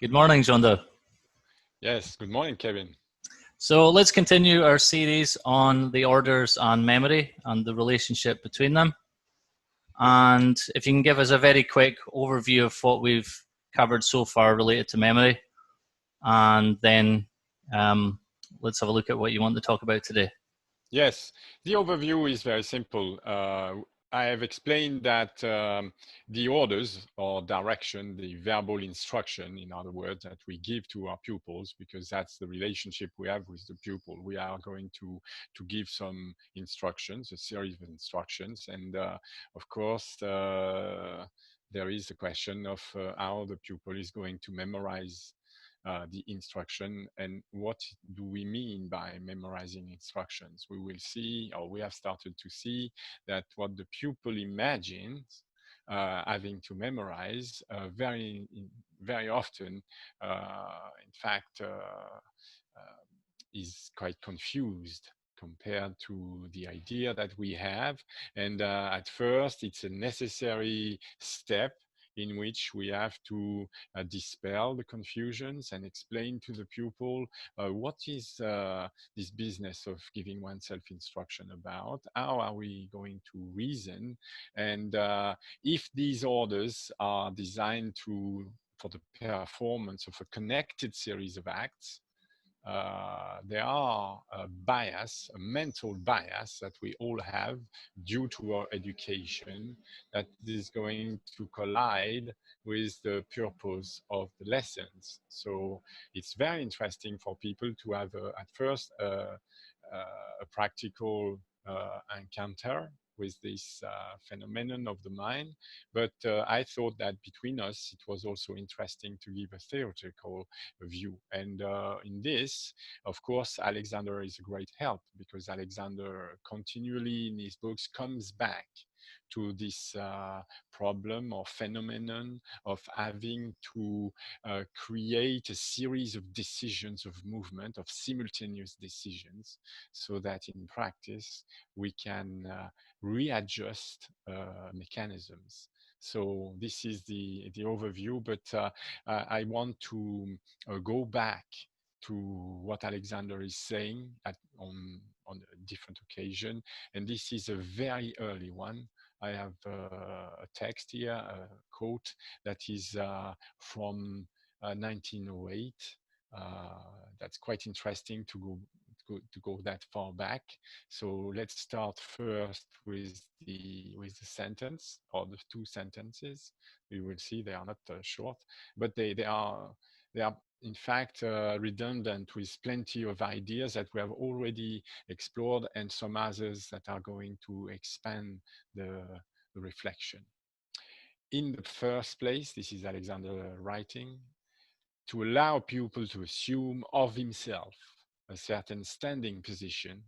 Good morning, Jeando. Yes, good morning, Kevin. So let's continue our series on the orders and memory and the relationship between them. And if you can give us a very quick overview of what we've covered so far related to memory, and then let's have a look at what you want to talk about today. Yes, the overview is very simple. I have explained that the orders or direction, the verbal instruction, in other words, that we give to our pupils, because that's the relationship we have with the pupil. We are going to give some instructions, a series of instructions. And of course, there is the question of how the pupil is going to memorize the instruction and what do we mean by memorizing instructions. We will see, or we have started to see, that what the pupil imagines having to memorize very often, in fact, is quite confused compared to the idea that we have. And at first, it's a necessary step in which we have to dispel the confusions and explain to the pupil what is this business of giving oneself instruction about, how are we going to reason, and if these orders are designed for the performance of a connected series of acts, there are a mental bias that we all have due to our education that is going to collide with the purpose of the lessons. So it's very interesting for people to have at first a practical encounter with this phenomenon of the mind. But I thought that between us, it was also interesting to give a theoretical view. And in this, of course, Alexander is a great help, because Alexander continually in his books comes back to this problem or phenomenon of having to create a series of decisions of movement, of simultaneous decisions, so that in practice we can readjust mechanisms. So this is the overview, but I want to go back to what Alexander is saying on a different occasion. And this is a very early one. I have a text here, a quote that is from 1908. That's quite interesting to go that far back. So let's start first with the sentence, or the two sentences. You will see they are not short, but they are in fact redundant with plenty of ideas that we have already explored, and some others that are going to expand the reflection. In the first place, this is Alexander writing, to allow pupil to assume of himself a certain standing position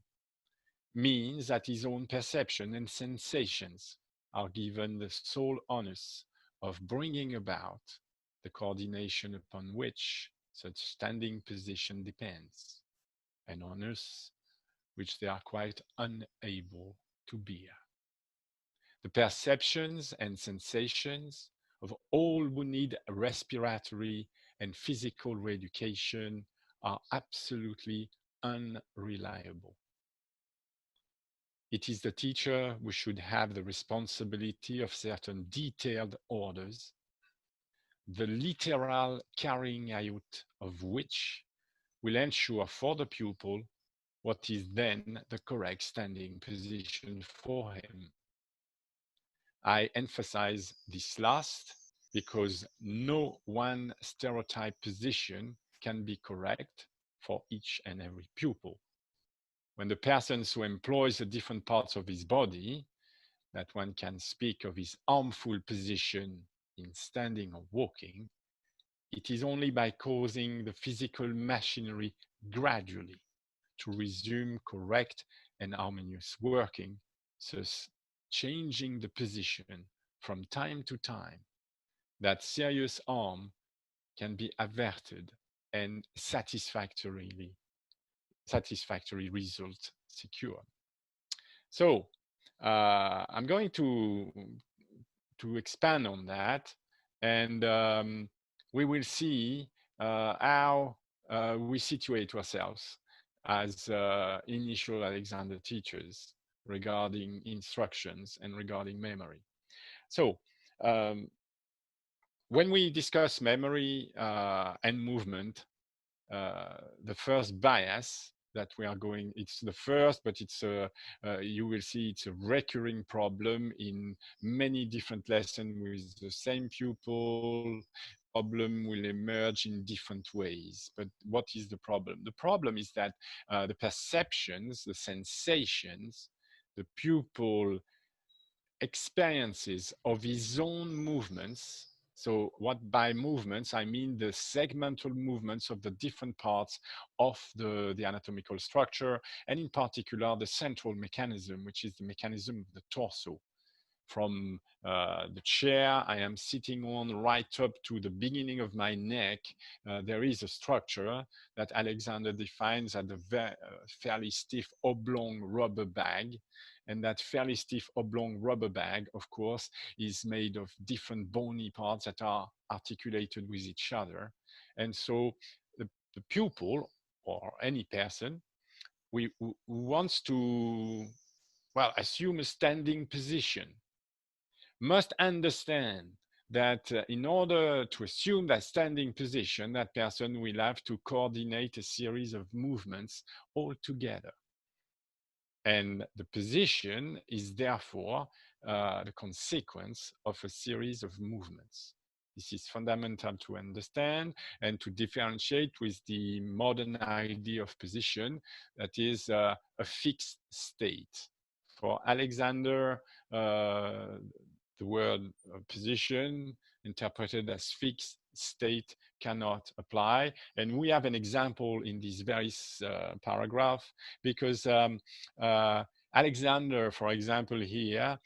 means that his own perception and sensations are given the sole onus of bringing about the coordination upon which such standing position depends, an onus which they are quite unable to bear. The perceptions and sensations of all who need respiratory and physical reeducation are absolutely unreliable. It is the teacher who should have the responsibility of certain detailed orders, the literal carrying out of which will ensure for the pupil what is then the correct standing position for him. I emphasize this last because no one stereotype position can be correct for each and every pupil. When the person who employs the different parts of his body, that one can speak of his harmful position in standing or walking, it is only by causing the physical machinery gradually to resume correct and harmonious working, thus changing the position from time to time, that serious harm can be averted and satisfactory results secured. So I'm going to expand on that, and we will see how we situate ourselves as initial Alexander teachers regarding instructions and regarding memory. So when we discuss memory and movement, the first bias that we are going, it's the first, but it's you will see it's a recurring problem in many different lessons with the same pupil. Problem will emerge in different ways. But what is the problem? The problem is that the perceptions, the sensations, the pupil experiences of his own movements. So what by movements, I mean the segmental movements of the different parts of the anatomical structure, and in particular, the central mechanism, which is the mechanism of the torso. From the chair I am sitting on right up to the beginning of my neck, there is a structure that Alexander defines as a fairly stiff oblong rubber bag. And that fairly stiff oblong rubber bag, of course, is made of different bony parts that are articulated with each other. And so the pupil or any person who wants to, well, assume a standing position must understand that in order to assume that standing position, that person will have to coordinate a series of movements all together. And the position is therefore the consequence of a series of movements. This is fundamental to understand and to differentiate with the modern idea of position, that is a fixed state. For Alexander, the word position interpreted as fixed state cannot apply. And we have an example in this very paragraph, because Alexander, for example, here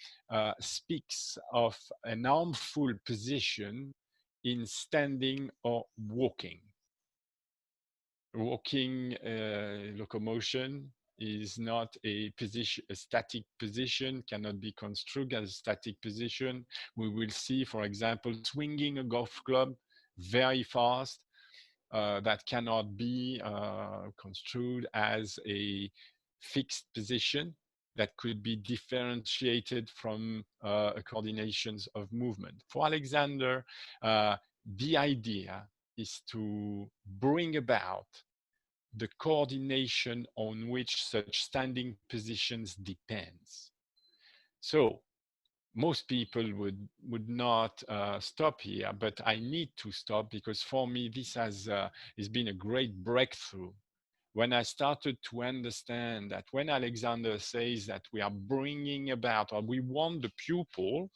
speaks of an harmful position in standing or walking. Walking locomotion is not a position, a static position, cannot be construed as a static position. We will see, for example, swinging a golf club very fast. That cannot be construed as a fixed position that could be differentiated from coordinations of movement. For Alexander, the idea is to bring about the coordination on which such standing positions depends. So most people would not stop here, but I need to stop, because for me this has been a great breakthrough when I started to understand that when Alexander says that we are bringing about, or we want the pupil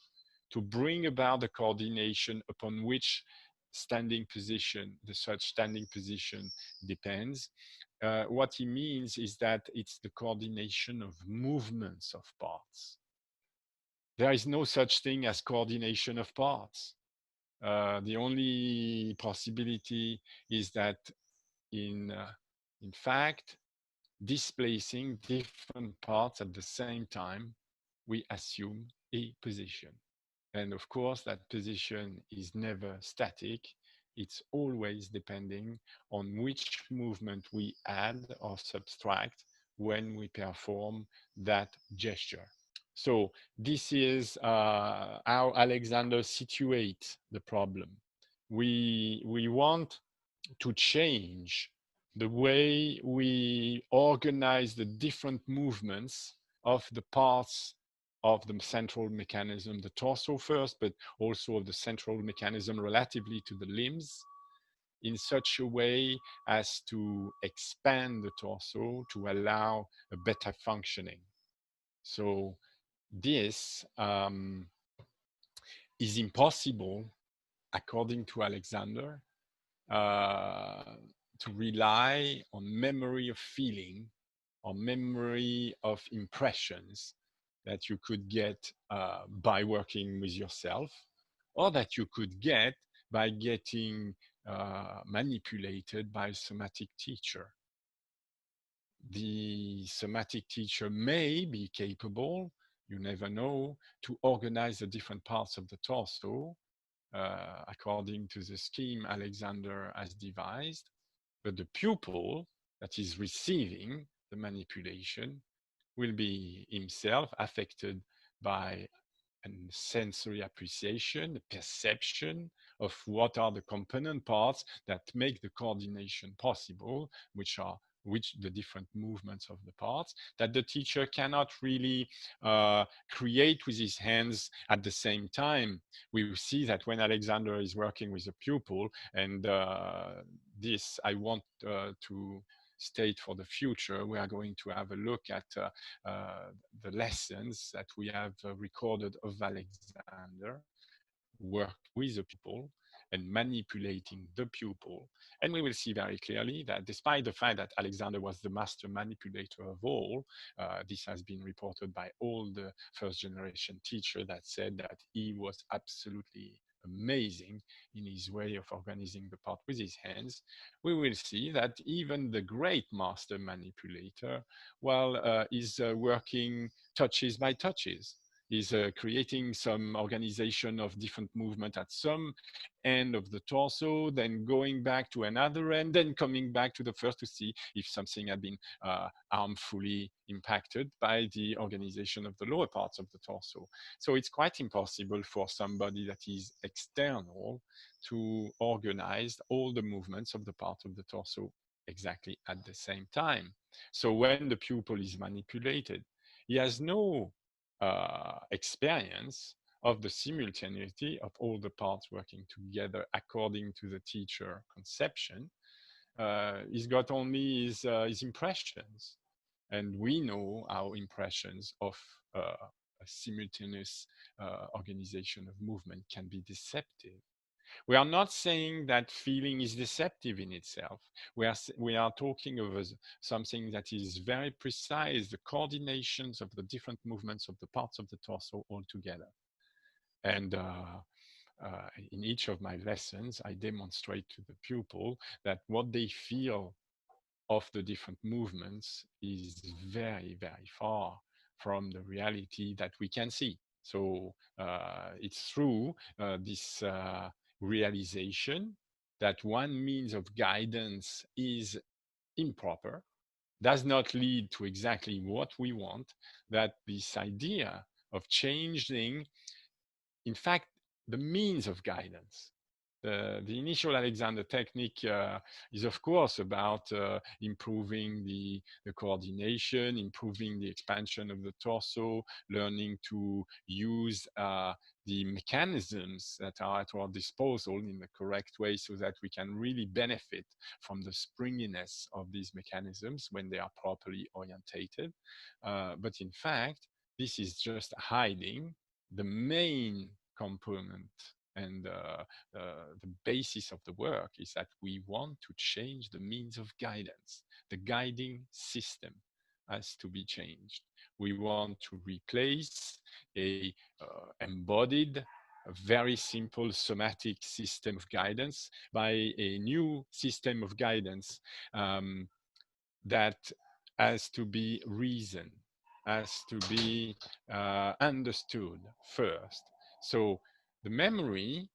to bring about the coordination upon which standing position, the such standing position depends. What he means is that it's the coordination of movements of parts. There is no such thing as coordination of parts. The only possibility is that in fact, displacing different parts at the same time, we assume a position. And of course, that position is never static. It's always depending on which movement we add or subtract when we perform that gesture. So this is how Alexander situates the problem. We want to change the way we organize the different movements of the parts of the central mechanism, the torso first, but also of the central mechanism relatively to the limbs, in such a way as to expand the torso to allow a better functioning. So this is impossible, according to Alexander, to rely on memory of feeling or memory of impressions that you could get by working with yourself, or that you could get by getting manipulated by a somatic teacher. The somatic teacher may be capable, you never know, to organize the different parts of the torso, according to the scheme Alexander has devised, but the pupil that is receiving the manipulation will be himself affected by a sensory appreciation, a perception of what are the component parts that make the coordination possible, which the different movements of the parts that the teacher cannot really create with his hands at the same time. We see that when Alexander is working with a pupil, and this I want to state for the future, we are going to have a look at the lessons that we have recorded of Alexander work with the pupil and manipulating the pupil. And we will see very clearly that despite the fact that Alexander was the master manipulator of all, this has been reported by all the first generation teachers that said that he was absolutely amazing in his way of organizing the part with his hands. We will see that even the great master manipulator, well, is working touches by touches, is creating some organization of different movement at some end of the torso, then going back to another end, then coming back to the first to see if something had been harmfully impacted by the organization of the lower parts of the torso. So it's quite impossible for somebody that is external to organize all the movements of the part of the torso exactly at the same time. So when the pupil is manipulated, he has no experience of the simultaneity of all the parts working together according to the teacher conception. He's got only his impressions. And we know our impressions of a simultaneous organization of movement can be deceptive. We are not saying that feeling is deceptive in itself. We are talking of something that is very precise, the coordinations of the different movements of the parts of the torso all together. And in each of my lessons, I demonstrate to the pupil that what they feel of the different movements is very, very far from the reality that we can see. So it's through this realization that one means of guidance is improper, does not lead to exactly what we want, that this idea of changing, in fact, the means of guidance. The initial Alexander technique is, of course, about improving the coordination, improving the expansion of the torso, learning to use the mechanisms that are at our disposal in the correct way so that we can really benefit from the springiness of these mechanisms when they are properly orientated. But in fact, this is just hiding the main component and the basis of the work is that we want to change the means of guidance. The guiding system has to be changed. We want to replace a embodied, a very simple somatic system of guidance by a new system of guidance that has to be reasoned, has to be understood first. So the memory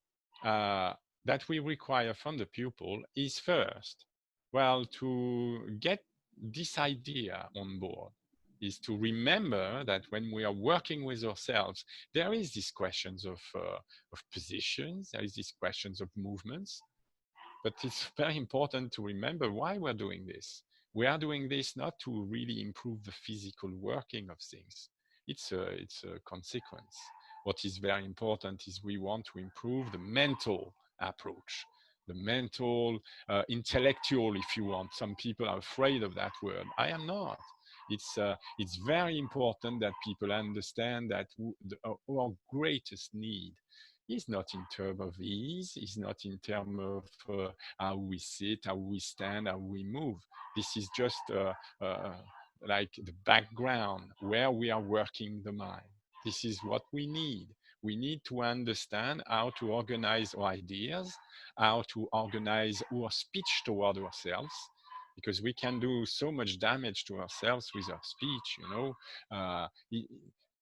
that we require from the pupil is first, well, to get this idea on board is to remember that when we are working with ourselves, there is these questions of positions, there is these questions of movements, but it's very important to remember why we're doing this. We are doing this not to really improve the physical working of things. It's a consequence. What is very important is we want to improve the mental approach, the mental, intellectual, if you want. Some people are afraid of that word. I am not. It's very important that people understand that our greatest need is not in terms of ease, is not in terms of how we sit, how we stand, how we move. This is just like the background where we are working the mind. This is what we need. We need to understand how to organize our ideas, how to organize our speech toward ourselves, because we can do so much damage to ourselves with our speech, you know.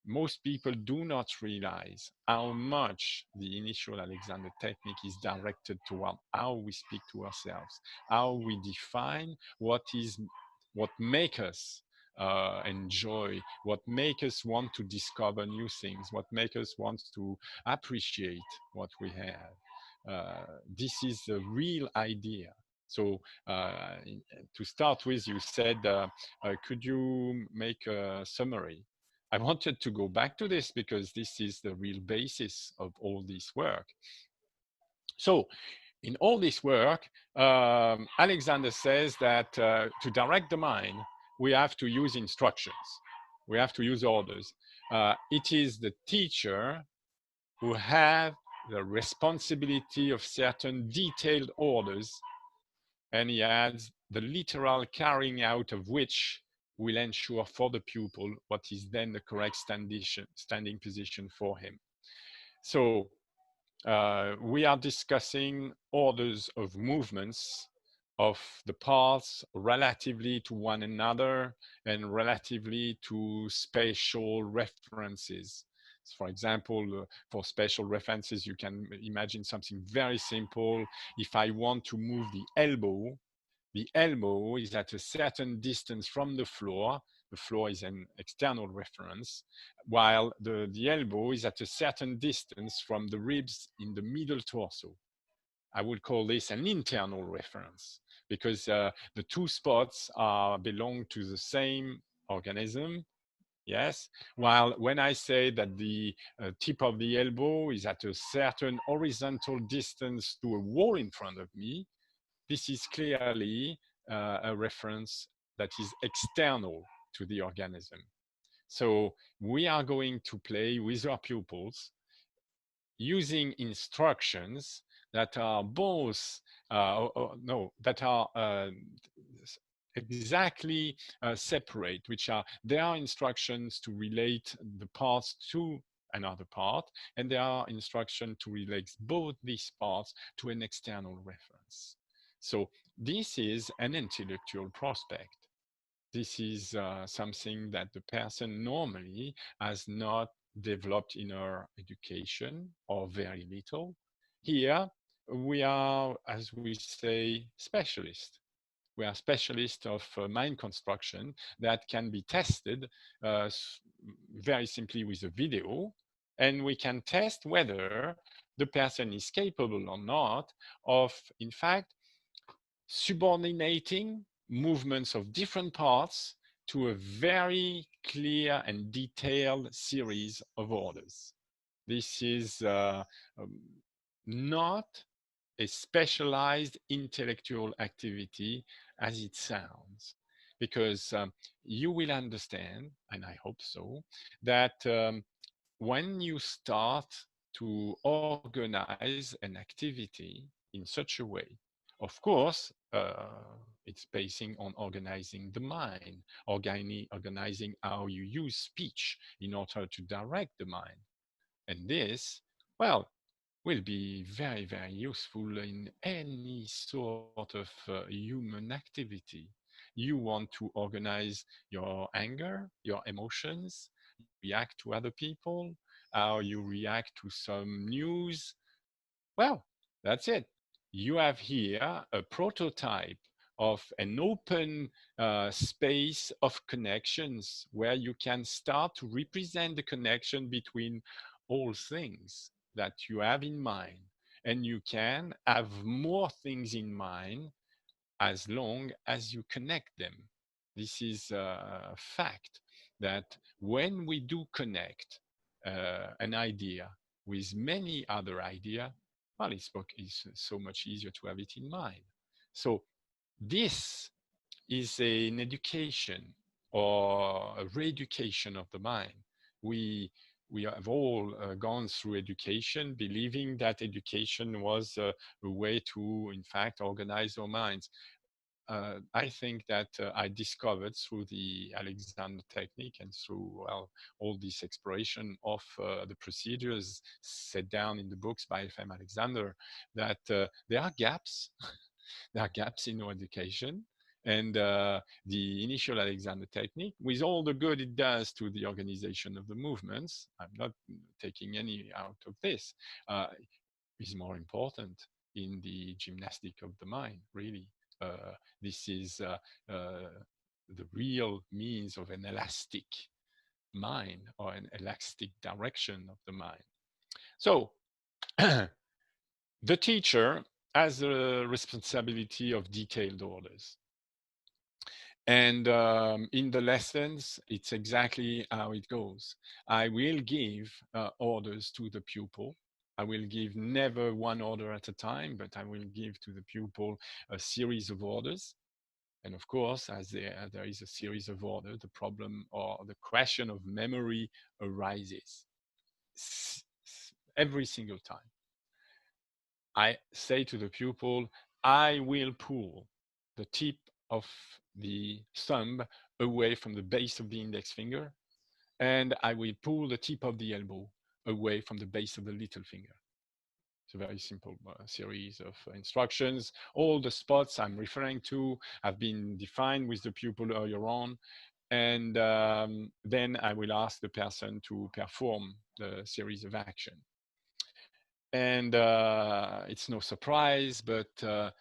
most people do not realize how much the initial Alexander technique is directed toward how we speak to ourselves, how we define what make us enjoy, what make us want to discover new things, what make us want to appreciate what we have. This is the real idea. So to start with, you said, could you make a summary? I wanted to go back to this because this is the real basis of all this work. So in all this work, Alexander says that to direct the mind, we have to use instructions. We have to use orders. It is the teacher who have the responsibility of certain detailed orders, and he adds the literal carrying out of which will ensure for the pupil what is then the correct standing position for him. So we are discussing orders of movements of the parts relatively to one another and relatively to spatial references. For example, for spatial references, you can imagine something very simple. If I want to move the elbow is at a certain distance from the floor. The floor is an external reference, while the elbow is at a certain distance from the ribs in the middle torso. I would call this an internal reference because the two spots belong to the same organism. Yes, while when I say that the tip of the elbow is at a certain horizontal distance to a wall in front of me, this is clearly a reference that is external to the organism. So we are going to play with our pupils using instructions that are both, that are exactly separate, which are, there are instructions to relate the parts to another part, and there are instructions to relate both these parts to an external reference. So this is an intellectual prospect. This is something that the person normally has not developed in her education or very little. Here, we are, as we say, specialists. We are specialists of mind construction that can be tested very simply with a video, and we can test whether the person is capable or not of, in fact, subordinating movements of different parts to a very clear and detailed series of orders. This is not a specialized intellectual activity as it sounds, because you will understand, and I hope so, that when you start to organize an activity in such a way, of course, it's basing on organizing the mind, organizing how you use speech in order to direct the mind. And this, well, will be very, very useful in any sort of human activity. You want to organize your anger, your emotions, react to other people, how you react to some news. Well, that's it. You have here a prototype of an open space of connections where you can start to represent the connection between all things that you have in mind. And you can have more things in mind as long as you connect them. This is a fact that when we do connect an idea with many other ideas, well, it's so much easier to have it in mind. So this is an education or a re-education of the mind. We we have all gone through education, believing that education was a way to, in fact, organize our minds. I think that I discovered through the Alexander technique and through, well, all this exploration of the procedures set down in the books by F.M. Alexander, that there are gaps. There are gaps in our education, And the initial Alexander technique, with all the good it does to the organization of the movements, I'm not taking any out of this, is more important in the gymnastic of the mind, really. This is the real means of an elastic mind, or an elastic direction of the mind. So the teacher has the responsibility of detailed orders. And in the lessons, it's exactly how it goes. I will give orders to the pupil. I will give never one order at a time, but I will give to the pupil a series of orders. And of course, as there is a series of orders, the problem or the question of memory arises every single time. I say to the pupil, I will pull the tip of the thumb away from the base of the index finger, and I will pull the tip of the elbow away from the base of the little finger. It's a very simple series of instructions. All the spots I'm referring to have been defined with the pupil earlier on, and then I will ask the person to perform the series of action. And it's no surprise, but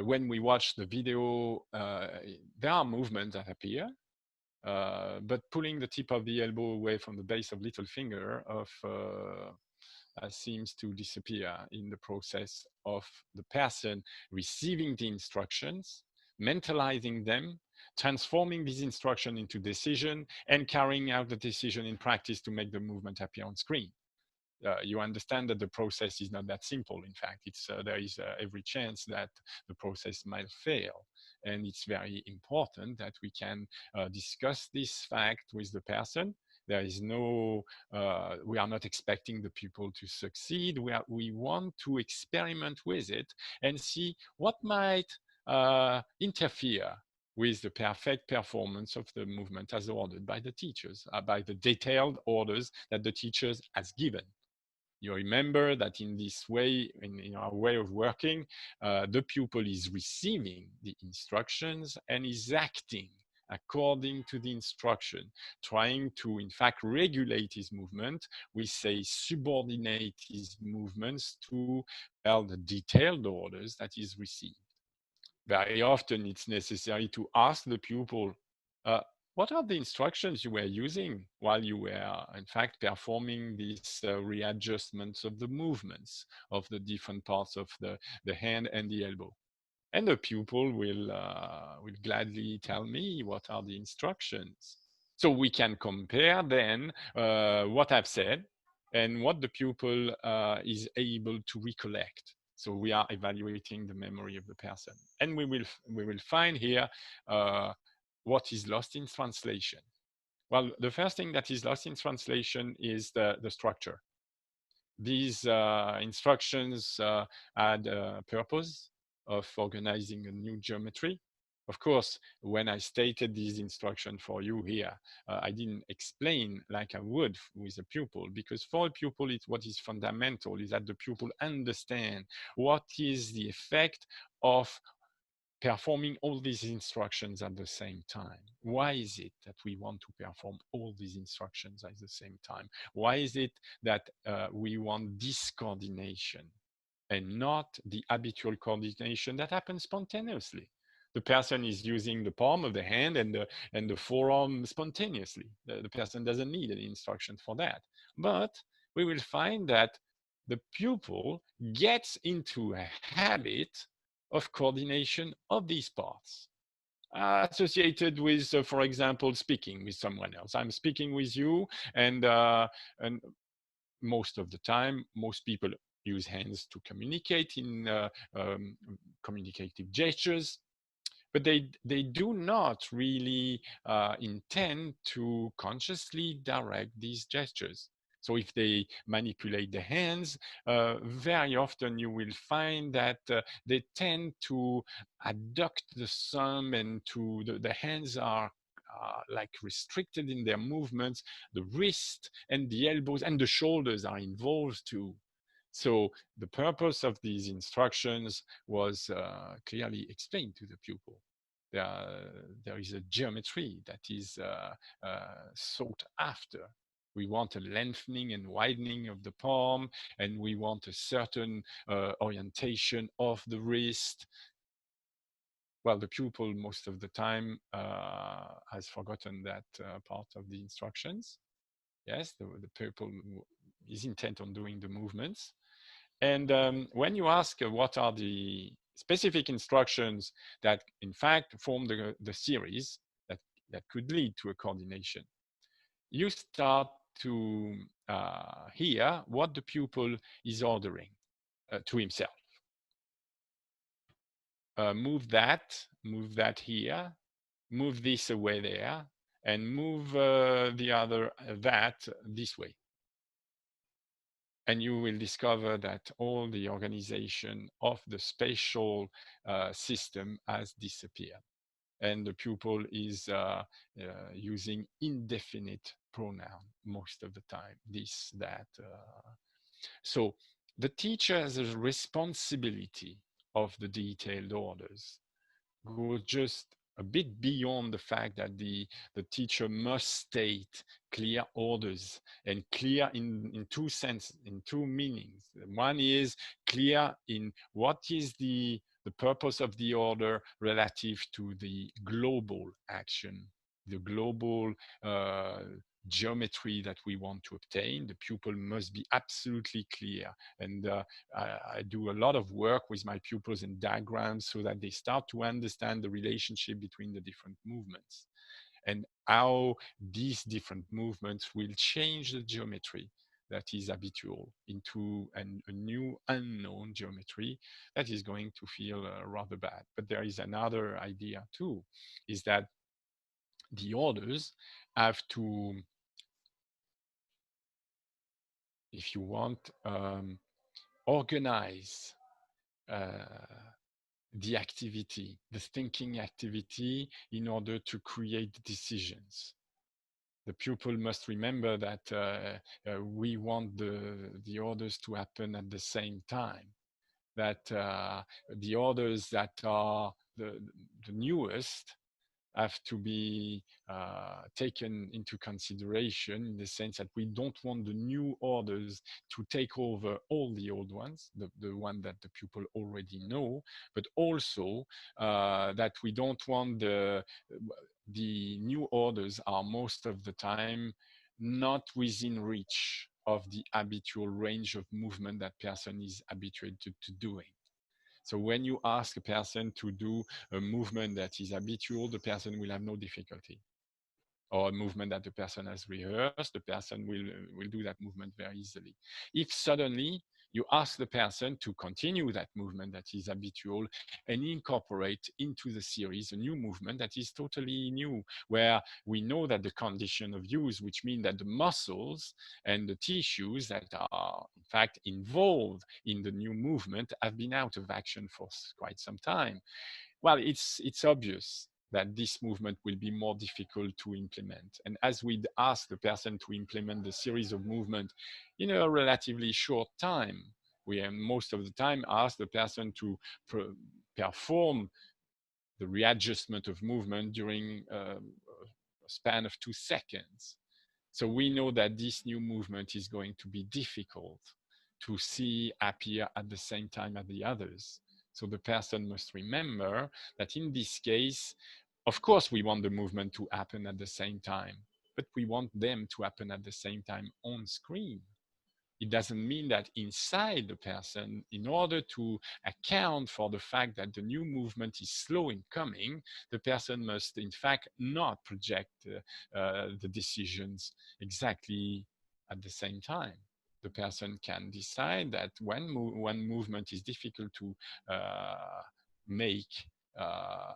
when we watch the video, there are movements that appear, but pulling the tip of the elbow away from the base of little finger seems to disappear in the process of the person receiving the instructions, mentalizing them, transforming these instructions into decision, and carrying out the decision in practice to make the movement appear on screen. You understand that the process is not that simple. In fact, there is every chance that the process might fail. And it's very important that we can discuss this fact with the person. There is no, we are not expecting the pupil to succeed. We want to experiment with it and see what might interfere with the perfect performance of the movement as ordered by the teachers, by the detailed orders that the teachers has given. You remember that in this way, in our way of working, the pupil is receiving the instructions and is acting according to the instruction, trying to, in fact, regulate his movement. We say subordinate his movements to the detailed orders that is received. Very often it's necessary to ask the pupil, what are the instructions you were using while you were, in fact, performing these readjustments of the movements of the different parts of the hand and the elbow? And the pupil will gladly tell me what are the instructions. So we can compare then what I've said and what the pupil is able to recollect. So we are evaluating the memory of the person. And we will find here what is lost in translation. Well, the first thing that is lost in translation is the structure. These instructions had a purpose of organizing a new geometry. Of course, when I stated these instructions for you here, I didn't explain like I would with a pupil, because for a pupil, what is fundamental is that the pupil understand what is the effect of performing all these instructions at the same time. Why is it that we want to perform all these instructions at the same time? Why is it that we want this coordination and not the habitual coordination that happens spontaneously? The person is using the palm of the hand and the forearm spontaneously. The person doesn't need any instruction for that. But we will find that the pupil gets into a habit of coordination of these parts associated with, for example, speaking with someone else. I'm speaking with you, and most of the time, most people use hands to communicate in communicative gestures, but they do not really intend to consciously direct these gestures. So if they manipulate the hands, very often you will find that they tend to adduct the thumb, and the hands are like restricted in their movements. The wrist and the elbows and the shoulders are involved too. So the purpose of these instructions was clearly explained to the pupil. there is a geometry that is sought after. We want a lengthening and widening of the palm, and we want a certain orientation of the wrist. Well, the pupil most of the time has forgotten that part of the instructions. Yes, the pupil is intent on doing the movements. And when you ask what are the specific instructions that in fact form the series that could lead to a coordination, you start to hear what the pupil is ordering to himself. Move that here, move this away there, and move the other that this way. And you will discover that all the organization of the spatial system has disappeared. And the pupil is using indefinite pronoun most of the time, this, that. So the teacher has a responsibility of the detailed orders. Go just a bit beyond the fact that the teacher must state clear orders, and clear in two senses, in two meanings. One is clear in what is the purpose of the order relative to the global action, the global geometry that we want to obtain. The pupil must be absolutely clear. And I do a lot of work with my pupils in diagrams so that they start to understand the relationship between the different movements and how these different movements will change the geometry that is habitual into a new unknown geometry that is going to feel rather bad. But there is another idea too, is that the orders have to, if you want, organize the activity, the thinking activity, in order to create decisions. The pupil must remember that we want the orders to happen at the same time, that the orders that are the newest have to be taken into consideration, in the sense that we don't want the new orders to take over all the old ones, the one that the pupil already know, but also that we don't want the new orders are most of the time not within reach of the habitual range of movement that person is habituated to doing. So when you ask a person to do a movement that is habitual, the person will have no difficulty. Or a movement that the person has rehearsed, the person will do that movement very easily. If suddenly you ask the person to continue that movement that is habitual and incorporate into the series a new movement that is totally new, where we know that the condition of use, which means that the muscles and the tissues that are in fact involved in the new movement have been out of action for quite some time, well, it's obvious that this movement will be more difficult to implement. And as we'd ask the person to implement the series of movement in a relatively short time, we most of the time ask the person to perform the readjustment of movement during a span of 2 seconds. So we know that this new movement is going to be difficult to see appear at the same time as the others. So the person must remember that in this case, of course, we want the movement to happen at the same time, but we want them to happen at the same time on screen. It doesn't mean that inside the person, in order to account for the fact that the new movement is slow in coming, the person must in fact not project the decisions exactly at the same time. The person can decide that when one movement is difficult to make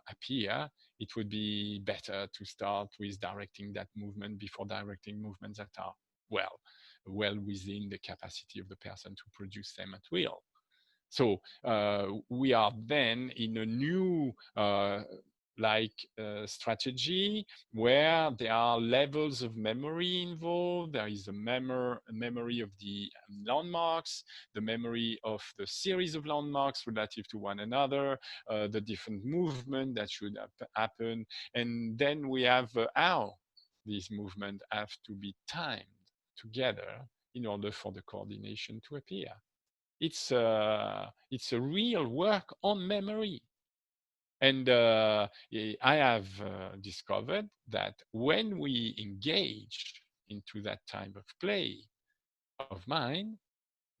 appear, it would be better to start with directing that movement before directing movements that are well within the capacity of the person to produce them at will. So we are then in a new strategy where there are levels of memory involved. There is a memory of the landmarks, the memory of the series of landmarks relative to one another, the different movement that should happen. And then we have how these movements have to be timed together in order for the coordination to appear. It's a real work on memory. And I have discovered that when we engage into that type of play of mind,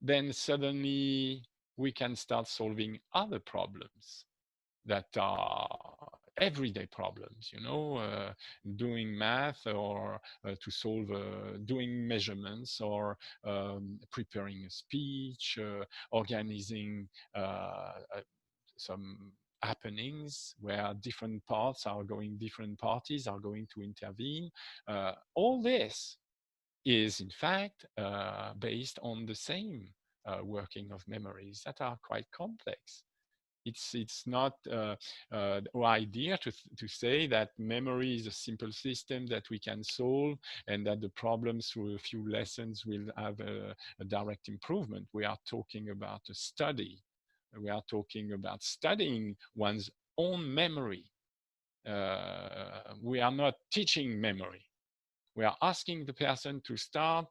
then suddenly we can start solving other problems that are everyday problems, doing math or to solve, doing measurements or preparing a speech, organizing some happenings where different parties are going to intervene. All this is in fact based on the same working of memories that are quite complex. It's not our idea to say that memory is a simple system that we can solve and that the problems through a few lessons will have a direct improvement. We are talking about a study. We are talking about studying one's own memory. We are not teaching memory. We are asking the person to start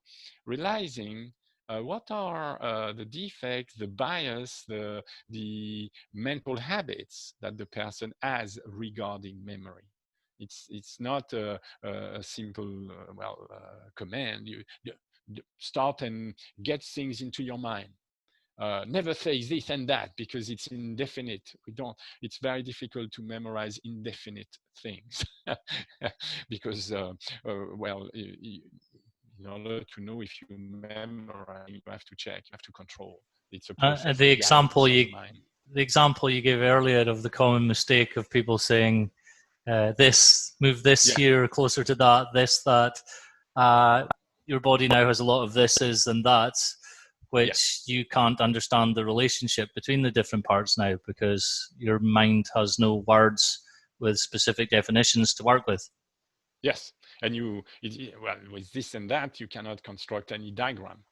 realizing what are the defects, the bias, the mental habits that the person has regarding memory. It's not a simple command. You start and get things into your mind. Never say this and that because it's indefinite. It's very difficult to memorize indefinite things because, in order to know if you memorize, you have to check, you have to control. It's a process The of example guidance of mind. The example you gave earlier of the common mistake of people saying, this, move this here, closer to that, this, that. Your body now has a lot of thises and that's, which you can't understand the relationship between the different parts now because your mind has no words with specific definitions to work with. Yes, and with this and that, you cannot construct any diagram,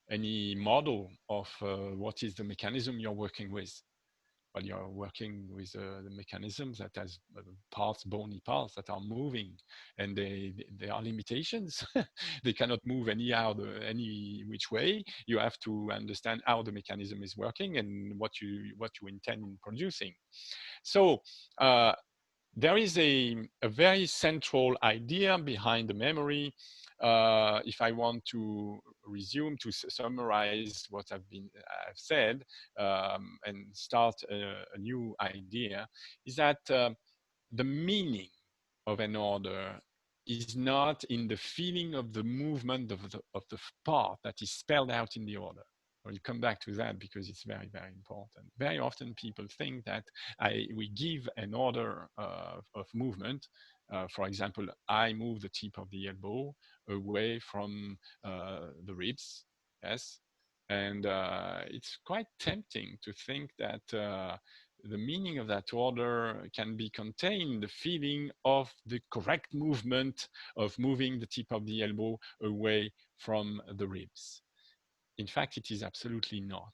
any model of what is the mechanism you're working with. Well, you're working with the mechanisms that has parts, bony parts that are moving, and there are limitations. They cannot move any which way. You have to understand how the mechanism is working and what you intend in producing. So there is a very central idea behind the memory. If I want to resume, to summarize what I've said, and start a new idea, is that the meaning of an order is not in the feeling of the movement of the part that is spelled out in the order. We'll come back to that because it's very, very important. Very often people think that we give an order of movement. For example, I move the tip of the elbow away from the ribs, yes? And it's quite tempting to think that the meaning of that order can be contained in the feeling of the correct movement of moving the tip of the elbow away from the ribs. In fact, it is absolutely not,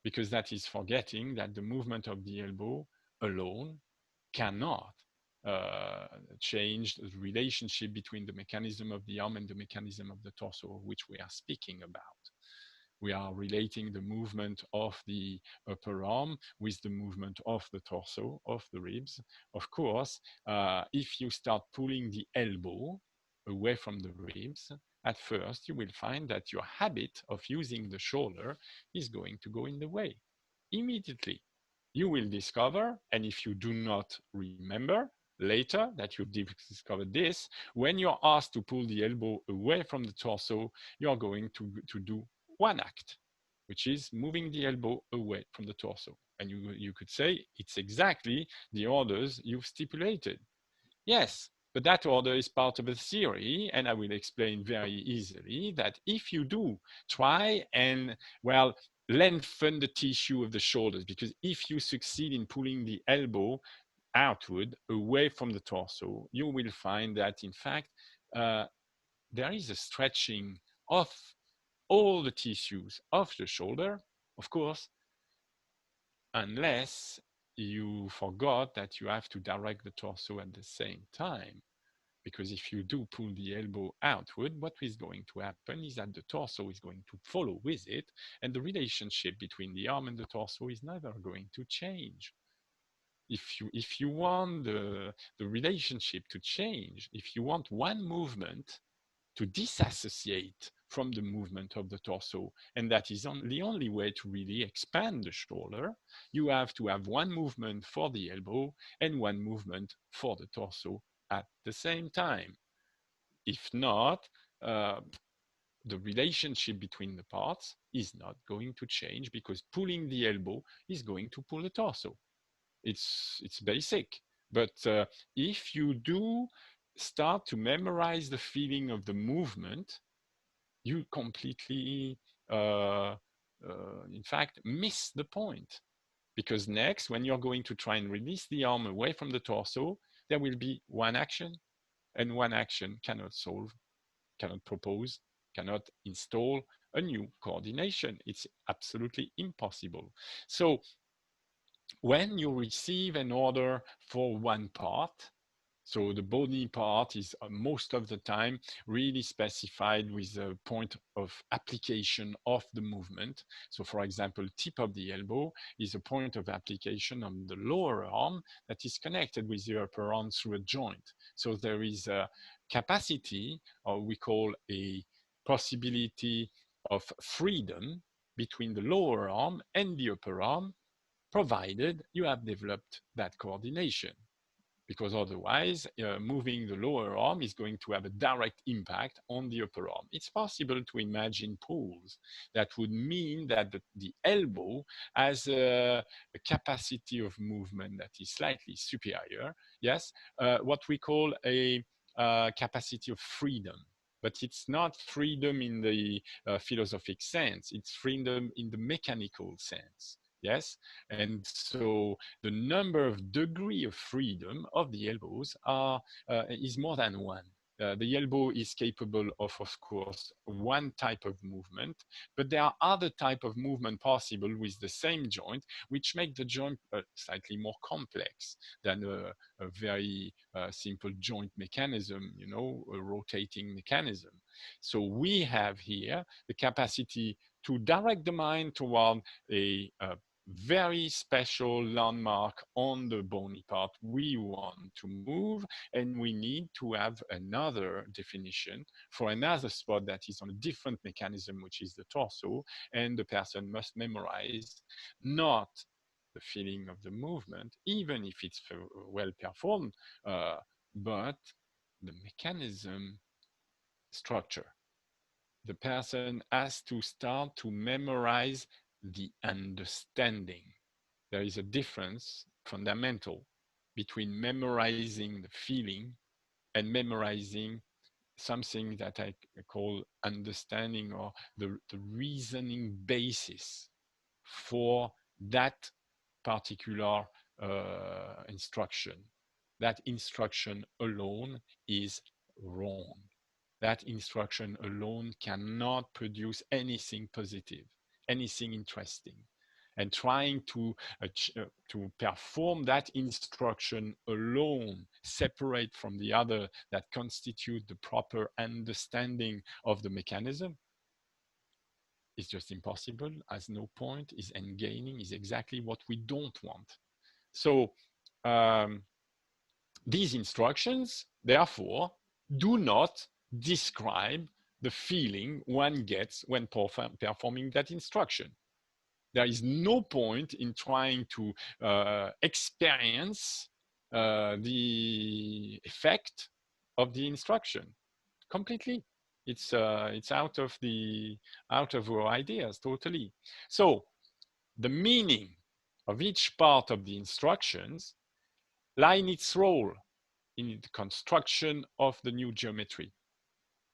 because that is forgetting that the movement of the elbow alone cannot change the relationship between the mechanism of the arm and the mechanism of the torso, which we are speaking about. We are relating the movement of the upper arm with the movement of the torso, of the ribs. Of course, if you start pulling the elbow away from the ribs, at first you will find that your habit of using the shoulder is going to go in the way. Immediately, you will discover, and if you do not remember later that you've discovered this, when you're asked to pull the elbow away from the torso, you're going to do one act, which is moving the elbow away from the torso. And you could say it's exactly the orders you've stipulated. Yes, but that order is part of a theory, and I will explain very easily that if you do try and, lengthen the tissue of the shoulders, because if you succeed in pulling the elbow outward, away from the torso, you will find that, in fact, there is a stretching of all the tissues of the shoulder, of course, unless you forgot that you have to direct the torso at the same time. Because if you do pull the elbow outward, what is going to happen is that the torso is going to follow with it, and the relationship between the arm and the torso is never going to change. If you want the relationship to change, if you want one movement to disassociate from the movement of the torso, and that is the only way to really expand the shoulder, you have to have one movement for the elbow and one movement for the torso at the same time. If not, the relationship between the parts is not going to change, because pulling the elbow is going to pull the torso. It's basic. But if you do start to memorize the feeling of the movement, you completely, in fact, miss the point. Because next, when you're going to try and release the arm away from the torso, there will be one action, and one action cannot solve, cannot propose, cannot install a new coordination. It's absolutely impossible. So when you receive an order for one part, so the bony part is most of the time really specified with a point of application of the movement. So for example, tip of the elbow is a point of application on the lower arm that is connected with the upper arm through a joint. So there is a capacity, or we call a possibility of freedom between the lower arm and the upper arm, provided you have developed that coordination. Because otherwise, moving the lower arm is going to have a direct impact on the upper arm. It's possible to imagine pulls that would mean that the elbow has a capacity of movement that is slightly superior, yes, what we call a capacity of freedom. But it's not freedom in the philosophic sense, it's freedom in the mechanical sense. Yes, and so the number of degree of freedom of the elbows is more than one. The elbow is capable of course, one type of movement, but there are other type of movement possible with the same joint, which make the joint slightly more complex than a very simple joint mechanism, you know, a rotating mechanism. So we have here the capacity to direct the mind toward a very special landmark on the bony part we want to move, and we need to have another definition for another spot that is on a different mechanism, which is the torso, and the person must memorize not the feeling of the movement, even if it's well performed, but the mechanism structure. The person has to start to memorize the understanding. There is a difference, fundamental, between memorizing the feeling and memorizing something that I call understanding, or the reasoning basis for that particular instruction. That instruction alone is wrong. That instruction alone cannot produce anything positive, anything interesting. And trying to perform that instruction alone, separate from the other that constitute the proper understanding of the mechanism, is just impossible, has no point, is engaining, is exactly what we don't want. So these instructions, therefore, do not describe the feeling one gets when performing that instruction. There is no point in trying to experience the effect of the instruction completely. It's out of our ideas totally. So the meaning of each part of the instructions lie in its role in the construction of the new geometry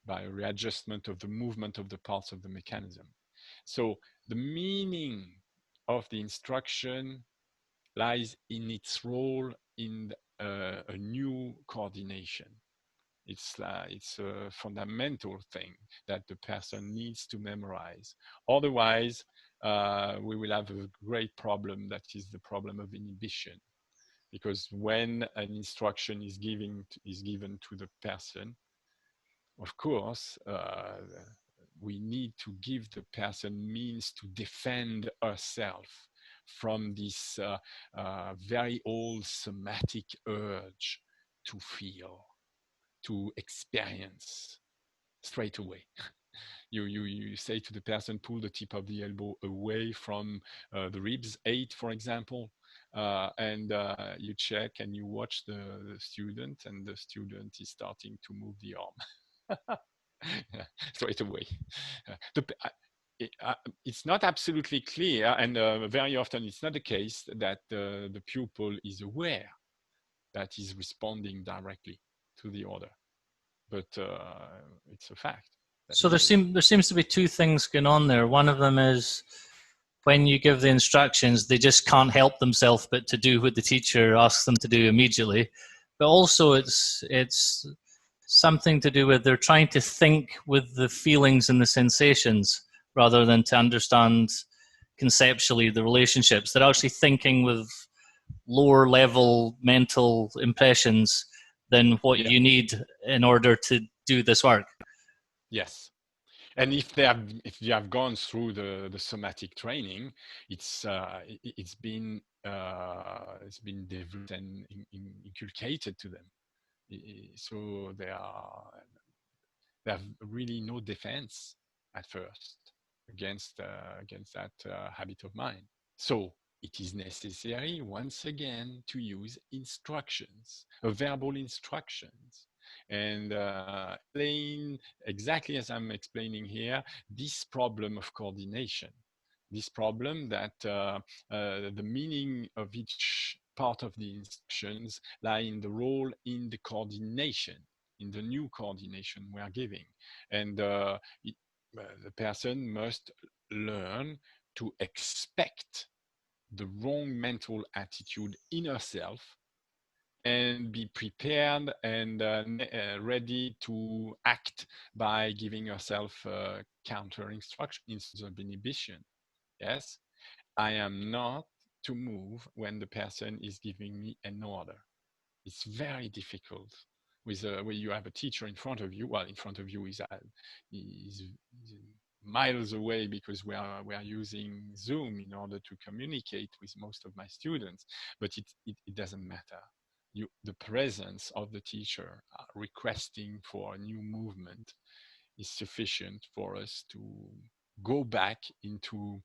by a readjustment of the movement of the parts of the mechanism. So the meaning of the instruction lies in its role in a new coordination. It's a fundamental thing that the person needs to memorize. Otherwise, we will have a great problem, that is the problem of inhibition. Because when an instruction is given to the person, of course, we need to give the person means to defend herself from this very old somatic urge to feel, to experience straight away. You say to the person, pull the tip of the elbow away from the ribs, 8, for example, and you check and you watch the student, and the student is starting to move the arm straight away. It's not absolutely clear, and very often it's not the case that the pupil is aware that he's responding directly to the order, but it's a fact. So there seems to be two things going on there. One of them is when you give the instructions, they just can't help themselves but to do what the teacher asks them to do immediately. But also it's something to do with they're trying to think with the feelings and the sensations rather than to understand conceptually the relationships. They're actually thinking with lower level mental impressions than what you need in order to do this work. Yes. And if you have gone through the somatic training, it's been developed and inculcated to them, so they have really no defense at first against that habit of mind. So it is necessary once again to use instructions, verbal instructions, and explain exactly as I'm explaining here this problem of coordination. This problem that the meaning of each part of the instructions lie in the role in the coordination, in the new coordination we are giving. And the person must learn to expect the wrong mental attitude in herself and be prepared and ready to act by giving herself counter instruction instead of inhibition. Yes, I am not to move when the person is giving me an order. It's very difficult when you have a teacher in front of you. Well, in front of you is miles away, because we are using Zoom in order to communicate with most of my students. But it doesn't matter. The presence of the teacher requesting for a new movement is sufficient for us to go back into.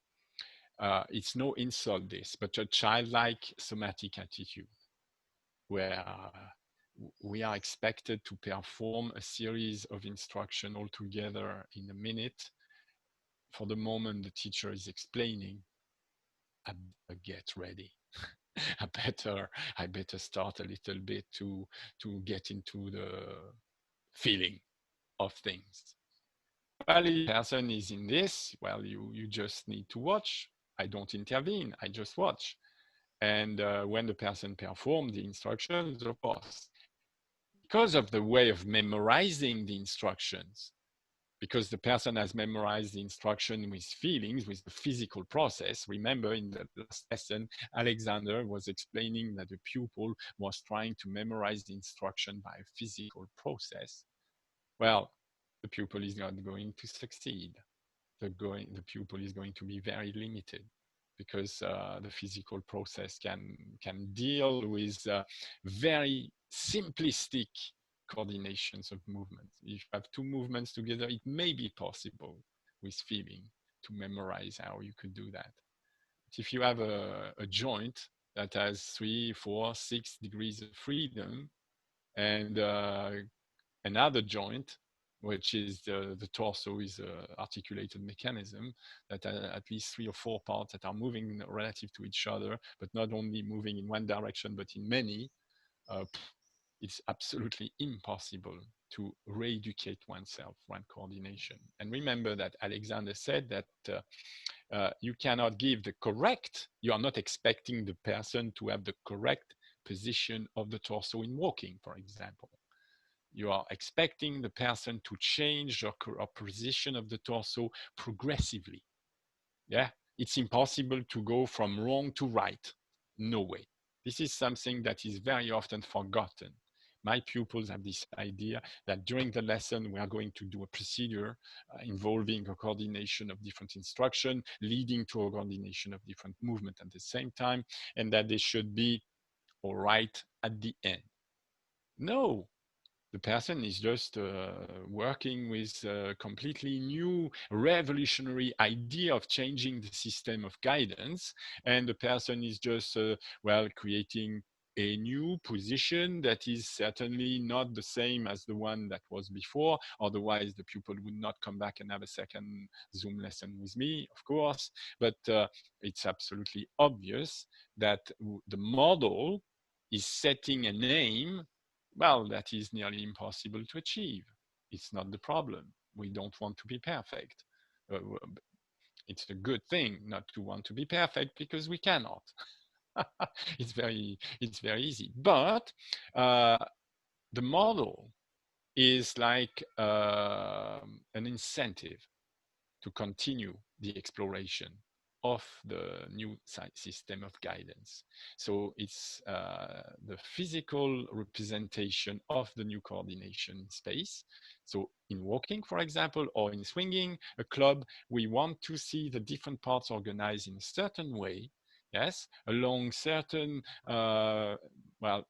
It's no insult this, but a childlike somatic attitude, where we are expected to perform a series of instruction all together in a minute. For the moment the teacher is explaining, I better get ready. I better start a little bit to get into the feeling of things. Well, if the person is in this, well, you just need to watch. I don't intervene, I just watch. And when the person performs the instructions, of course, because of the way of memorizing the instructions, because the person has memorized the instruction with feelings, with the physical process. Remember, in the last lesson, Alexander was explaining that the pupil was trying to memorize the instruction by a physical process. Well, the pupil is not going to succeed. The pupil is going to be very limited, because the physical process can deal with very simplistic coordinations of movements. If you have two movements together, it may be possible with feeling to memorize how you could do that. But if you have a joint that has 3, 4, 6 degrees of freedom, and another joint, which is the torso, is an articulated mechanism that at least 3 or 4 parts that are moving relative to each other, but not only moving in one direction, but in many. it's absolutely impossible to re-educate oneself, one coordination. And remember that Alexander said that you cannot give the correct, you are not expecting the person to have the correct position of the torso in walking, for example. You are expecting the person to change or position of the torso progressively. Yeah, it's impossible to go from wrong to right. No way. This is something that is very often forgotten. My pupils have this idea that during the lesson we are going to do a procedure involving a coordination of different instruction, leading to a coordination of different movement at the same time, and that they should be all right at the end. No, the person is just working with a completely new revolutionary idea of changing the system of guidance, and the person is just creating a new position that is certainly not the same as the one that was before. Otherwise the pupil would not come back and have a second Zoom lesson with me, of course. But it's absolutely obvious that the model is setting an aim, well, that is nearly impossible to achieve. It's not the problem. We don't want to be perfect. It's a good thing not to want to be perfect because we cannot. It's very easy. But the model is like an incentive to continue the exploration of the new system of guidance. So it's the physical representation of the new coordination space. So in walking, for example, or in swinging a club, we want to see the different parts organized in a certain way, yes, along certain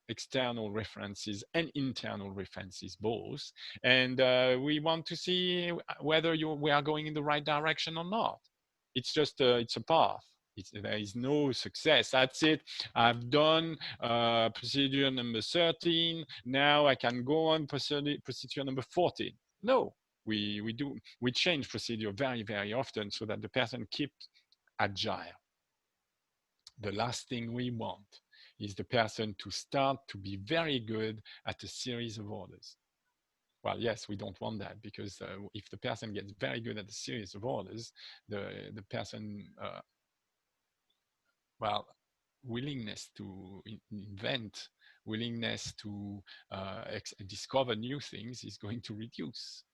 external references and internal references both. And we want to see whether we are going in the right direction or not. It's just it's a path. There is no success. That's it. I've done procedure number 13. Now I can go on procedure number 14. No, we change procedure very, very often so that the person keeps agile. The last thing we want is the person to start to be very good at a series of orders. Well, yes, we don't want that, because if the person gets very good at a series of orders, the person, willingness to invent, willingness to discover new things is going to reduce.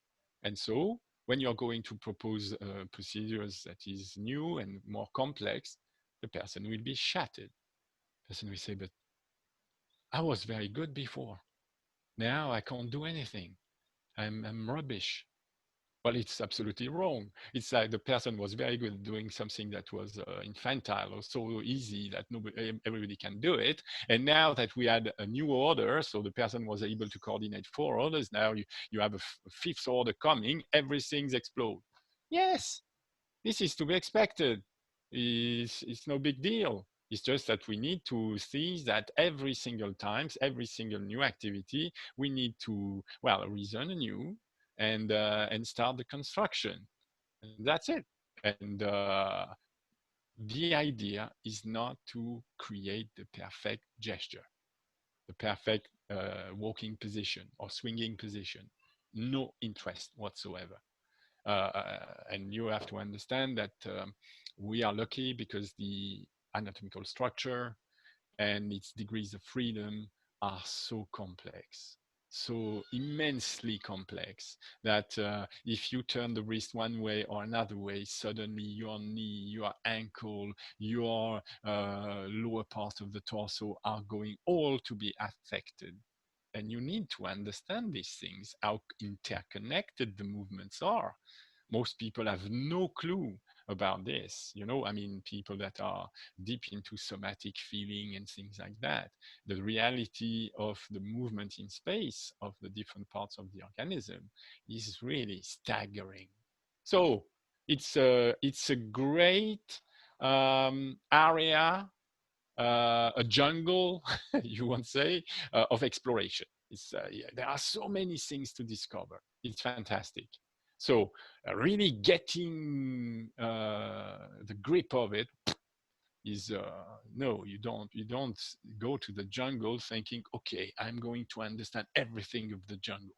And so when you're going to propose procedures that is new and more complex, the person will be shattered. The person will say, but I was very good before. Now I can't do anything. I'm rubbish. Well, it's absolutely wrong. It's like the person was very good at doing something that was infantile or so easy that everybody can do it. And now that we had a new order, so the person was able to coordinate 4 orders, now you have a fifth order coming, everything's explode. Yes, this is to be expected. It's no big deal. It's just that we need to see that every single times, every single new activity, we need to, reason anew and start the construction. And that's it. And the idea is not to create the perfect gesture, the perfect walking position or swinging position. No interest whatsoever. And you have to understand that we are lucky because the anatomical structure and its degrees of freedom are so complex, so immensely complex, that if you turn the wrist one way or another way, suddenly your knee, your ankle, your lower part of the torso are going all to be affected. And you need to understand these things, how interconnected the movements are. Most people have no clue about this. People that are deep into somatic feeling and things like that. The reality of the movement in space of the different parts of the organism is really staggering. So it's a great area, a jungle, you want to say, of exploration. There are so many things to discover. It's fantastic. So really getting the grip of it, is no, you don't go to the jungle thinking, okay, I'm going to understand everything of the jungle.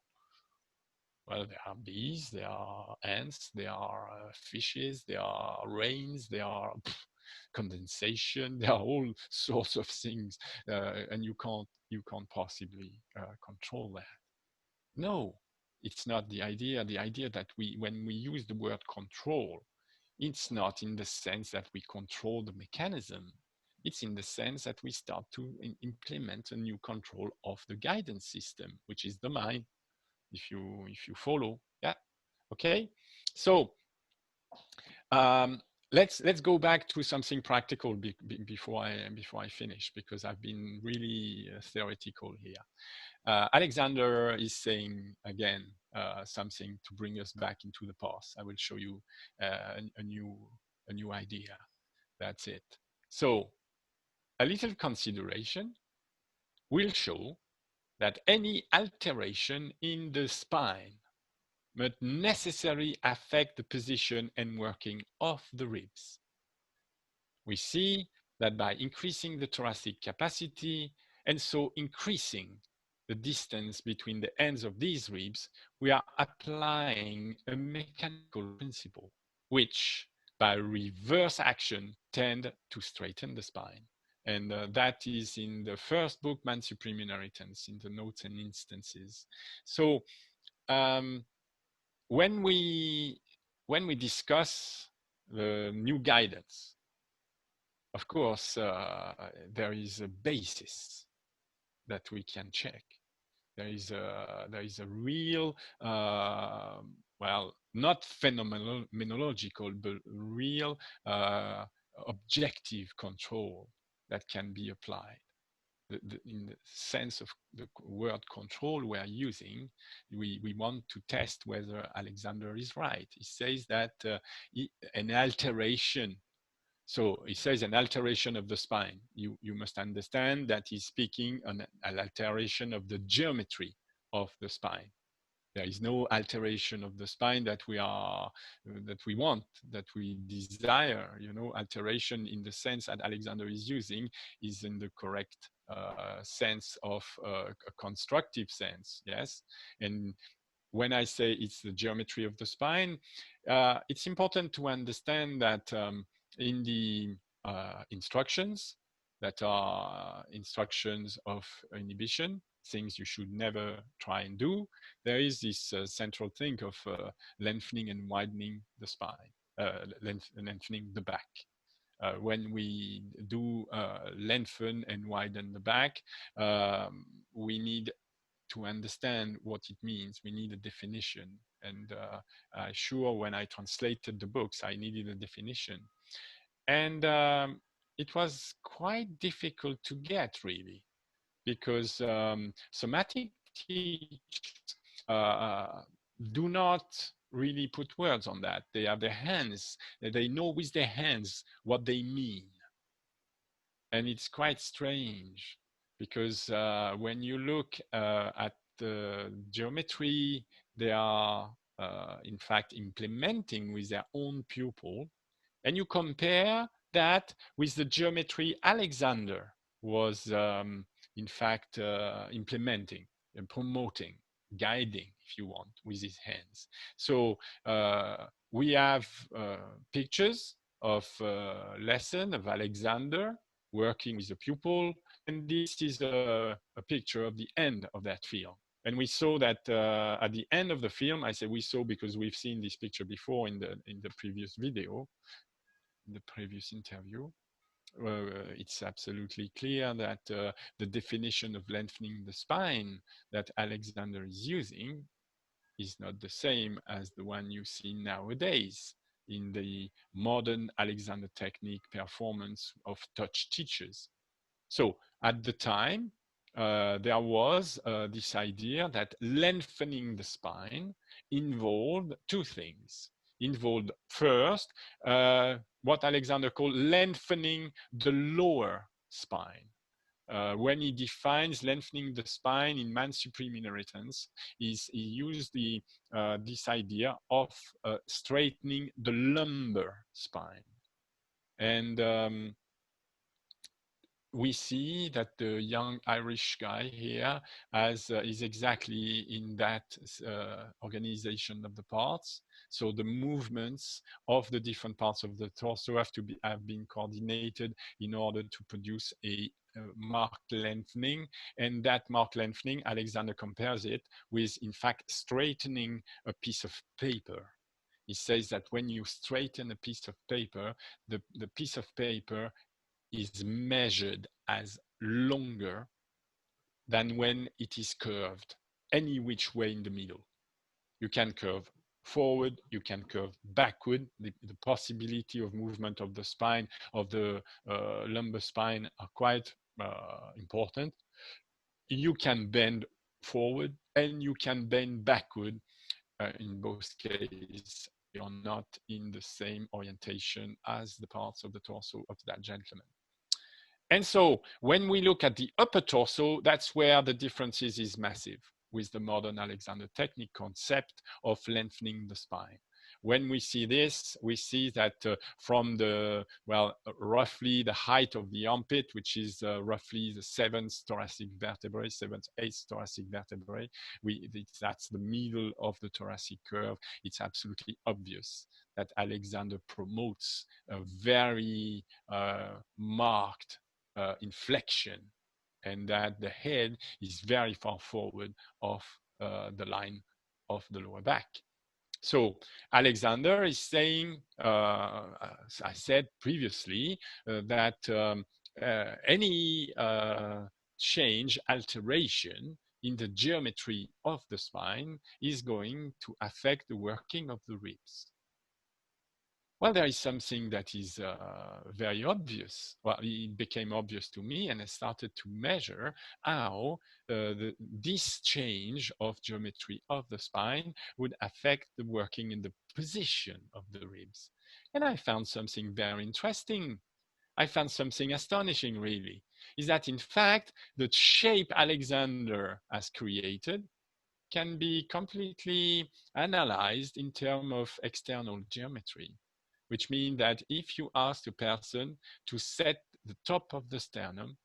Well, there are bees, there are ants, there are fishes, there are rains, there are condensation, there are all sorts of things, and you can't possibly control that. No, it's not the idea. The idea that when we use the word control, it's not in the sense that we control the mechanism. It's in the sense that we start to implement a new control of the guidance system, which is the mind. If you follow, yeah, okay. So let's go back to something practical before I finish, because I've been really theoretical here. Alexander is saying again something to bring us back into the past. I will show you a new idea. That's it. So a little consideration will show that any alteration in the spine must necessarily affect the position and working of the ribs. We see that by increasing the thoracic capacity and so increasing the distance between the ends of these ribs, we are applying a mechanical principle, which by reverse action tend to straighten the spine. And that is in the first book, Man Supreme Inheritance, in the notes and instances. So when we discuss the new guidance, of course, there is a basis that we can check. There is a real, well, not phenomenological, but real objective control that can be applied. In the sense of the word control we're using, we want to test whether Alexander is right. He says that an alteration, so he says an alteration of the spine. You must understand that he's speaking on an alteration of the geometry of the spine. There is no alteration of the spine that we want, that we desire. Alteration in the sense that Alexander is using is in the correct sense of a constructive sense, yes? And when I say it's the geometry of the spine, it's important to understand that in the instructions that are instructions of inhibition, things you should never try and do, there is this central thing of lengthening and widening the spine, lengthening the back. When we do lengthen and widen the back, we need to understand what it means. We need a definition. And sure, when I translated the books, I needed a definition. And it was quite difficult to get, really, because somatic teachers do not really put words on that. They have their hands, they know with their hands what they mean. And it's quite strange, because when you look at the geometry they are in fact implementing with their own pupil, and you compare that with the geometry Alexander was in fact implementing and promoting, guiding, if you want, with his hands. So we have pictures of lesson of Alexander working with a pupil, and this is a picture of the end of that film. And we saw that at the end of the film, I say we saw because we've seen this picture before in the previous video, in the previous interview. It's absolutely clear that the definition of lengthening the spine that Alexander is using is not the same as the one you see nowadays in the modern Alexander technique performance of touch teachers. So at the time, there was this idea that lengthening the spine involved two things. Involved first, what Alexander called lengthening the lower spine. When he defines lengthening the spine in Man's Supreme Inheritance, he used this idea of straightening the lumbar spine. And we see that the young Irish guy here is exactly in that organization of the parts. So the movements of the different parts of the torso have been coordinated in order to produce a marked lengthening. And that marked lengthening, Alexander compares it with, in fact, straightening a piece of paper. He says that when you straighten a piece of paper, the piece of paper is measured as longer than when it is curved any which way in the middle. You can curve forward, you can curve backward. The possibility of movement of the spine, of the lumbar spine, are quite important. You can bend forward and you can bend backward. In both cases, you're not in the same orientation as the parts of the torso of that gentleman. And so when we look at the upper torso, that's where the differences is massive with the modern Alexander technique concept of lengthening the spine. When we see this, we see that from the, roughly the height of the armpit, which is roughly the seventh thoracic vertebrae, eighth thoracic vertebrae, that's the middle of the thoracic curve. It's absolutely obvious that Alexander promotes a very marked inflection, and that the head is very far forward of the line of the lower back. So Alexander is saying, as I said previously, that any change, alteration in the geometry of the spine is going to affect the working of the ribs. Well, there is something that is very obvious. Well, it became obvious to me, and I started to measure how this change of geometry of the spine would affect the working in the position of the ribs. And I found something very interesting. I found something astonishing, really, is that in fact, the shape Alexander has created can be completely analyzed in terms of external geometry, which means that if you ask a person to set the top of the sternum,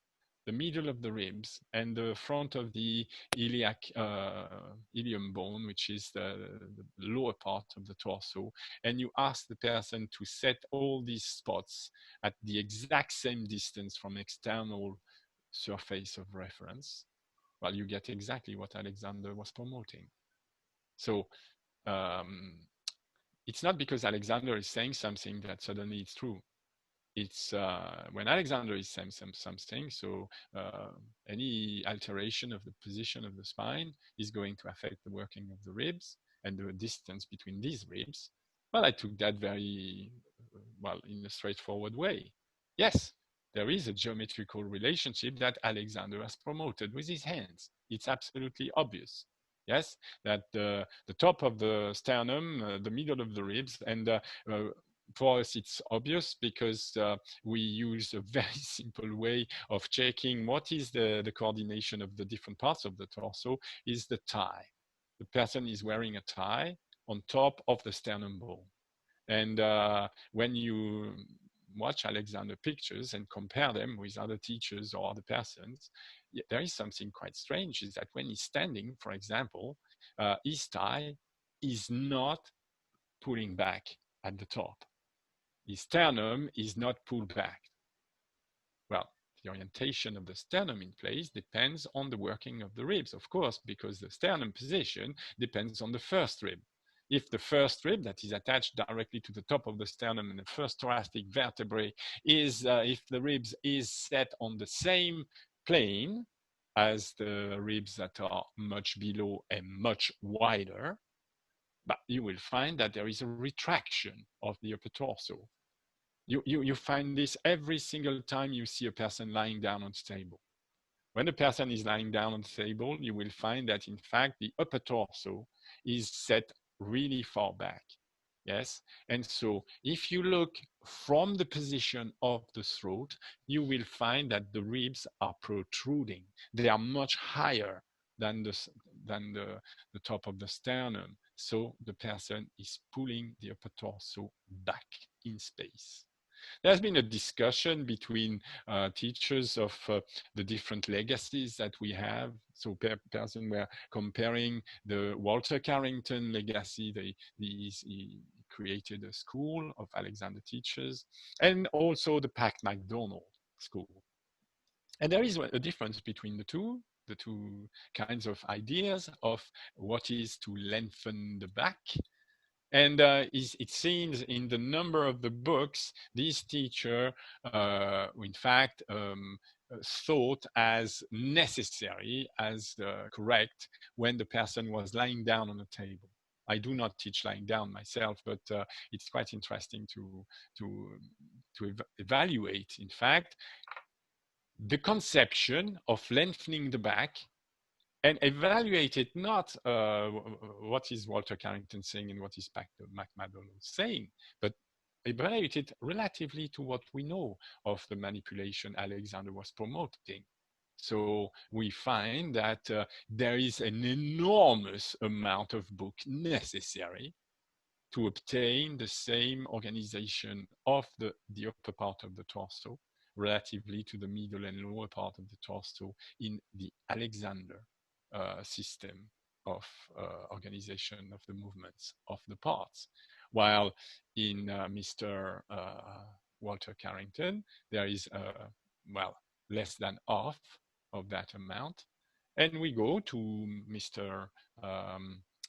the middle of the ribs, and the front of the ilium bone, which is the lower part of the torso, and you ask the person to set all these spots at the exact same distance from external surface of reference, well, you get exactly what Alexander was promoting. So it's not because Alexander is saying something that suddenly it's true. It's when Alexander is saying something, so any alteration of the position of the spine is going to affect the working of the ribs and the distance between these ribs. Well, I took that very well in a straightforward way. Yes, there is a geometrical relationship that Alexander has promoted with his hands. It's absolutely obvious. Yes, that the top of the sternum, the middle of the ribs, and for us it's obvious because we use a very simple way of checking what is the coordination of the different parts of the torso is the tie. The person is wearing a tie on top of the sternum bone. And when you watch Alexander pictures and compare them with other teachers or other persons, there is something quite strange, is that when he's standing, for example, his tie is not pulling back at the top. His sternum is not pulled back. Well, the orientation of the sternum in place depends on the working of the ribs, of course, because the sternum position depends on the first rib. If the first rib that is attached directly to the top of the sternum and the first thoracic vertebrae is, if the ribs is set on the same plane as the ribs that are much below and much wider, but you will find that there is a retraction of the upper torso. You find this every single time you see a person lying down on the table. When a person is lying down on the table, you will find that in fact the upper torso is set really far back. Yes, and so if you look from the position of the throat, you will find that the ribs are protruding. They are much higher than the top of the sternum. So the person is pulling the upper torso back in space. There's been a discussion between teachers of the different legacies that we have. So person were comparing the Walter Carrington legacy. He created a school of Alexander teachers, and also the Pat McDonald school. And there is a difference between the two kinds of ideas of what is to lengthen the back. And it seems in the number of the books, this teacher, in fact, thought as necessary, as correct, when the person was lying down on a table. I do not teach lying down myself, but it's quite interesting to evaluate, in fact, the conception of lengthening the back and evaluate it not what is Walter Carrington saying and what is McDonald saying, but evaluate it relatively to what we know of the manipulation Alexander was promoting. So we find that there is an enormous amount of book necessary to obtain the same organization of the upper part of the torso relatively to the middle and lower part of the torso in the Alexander system of organization of the movements of the parts. While in Mr. Walter Carrington, there is, well, less than half of that amount. And we go to Mr.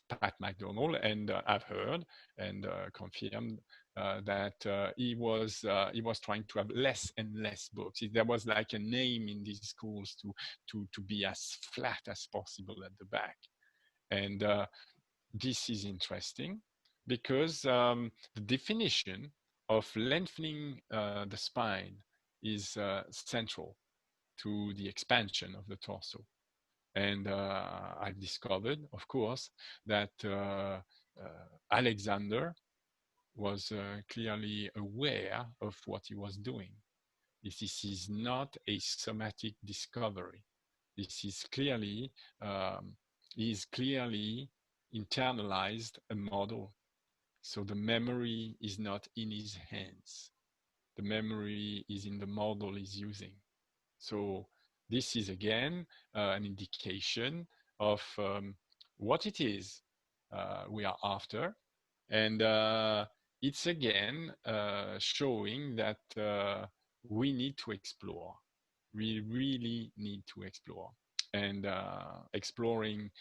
Pat McDonald, and I've heard and confirmed that he was trying to have less and less books. There was like an aim in these schools to be as flat as possible at the back, and this is interesting because the definition of lengthening the spine is central to the expansion of the torso. And I've discovered, of course, that Alexander was clearly aware of what he was doing. This is not a somatic discovery. This is clearly, he's clearly internalized a model. So the memory is not in his hands. The memory is in the model he's using. So this is again an indication of what it is we are after. And it's again showing that we need to explore. We really need to explore. And exploring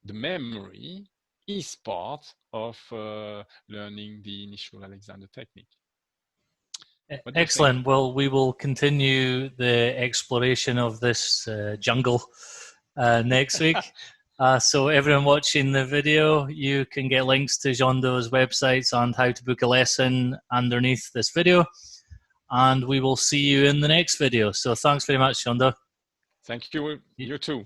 the memory is part of learning the initial Alexander technique. Excellent. Well, we will continue the exploration of this jungle next week. So everyone watching the video, you can get links to Jeando's websites and how to book a lesson underneath this video. And we will see you in the next video. So thanks very much, Jeando. Thank you. You too.